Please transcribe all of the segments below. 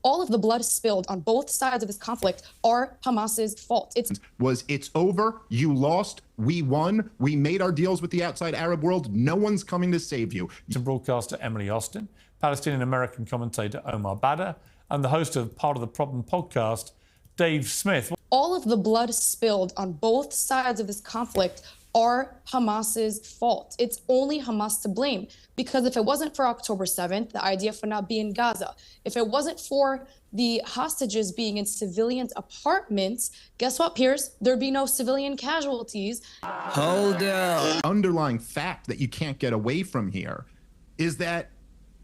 All of the blood spilled on both sides of this conflict are Hamas's fault. It's over, you lost, we won, we made our deals with the outside Arab world, no one's coming to save you. Broadcaster Emily Austin, Palestinian-American commentator Omar Badr, and the host of Part of the Problem podcast, Dave Smith. All of the blood spilled on both sides of this conflict are Hamas's fault. It's only Hamas to blame, because if it wasn't for October 7th, the IDF would not be in Gaza. If it wasn't for the hostages being in civilian apartments, guess what, Piers? There'd be no civilian casualties. Hold up. Underlying fact that you can't get away from here is that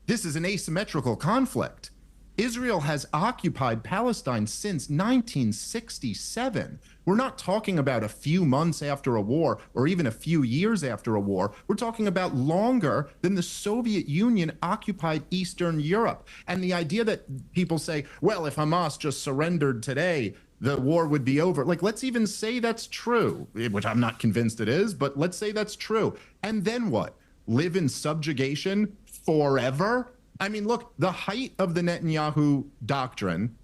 this is an asymmetrical conflict. Israel has occupied Palestine since 1967. We're not talking about a few months after a war or even a few years after a war. We're talking about longer than the Soviet Union occupied Eastern Europe. And the idea that people say, well, if Hamas just surrendered today, the war would be over. Like, let's even say that's true, which I'm not convinced it is, but let's say that's true. And then what? Live in subjugation forever? I mean, look, the height of the Netanyahu doctrine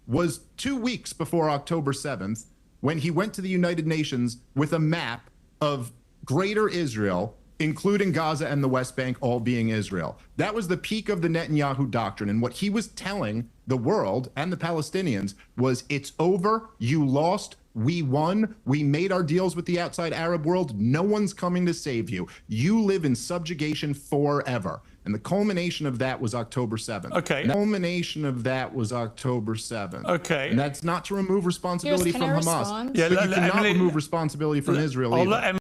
was 2 weeks before October 7th, when he went to the United Nations with a map of greater Israel, including Gaza and the West Bank all being Israel. That was the peak of the Netanyahu doctrine. And what he was telling the world and the Palestinians was, it's over, you lost, we won, we made our deals with the outside Arab world, no one's coming to save you. You live in subjugation forever. And the culmination of that was October 7th. Okay. The culmination of that was October 7th. Okay. And that's not to remove responsibility from Hamas. Respond? Yeah, but you cannot remove responsibility from Israel either.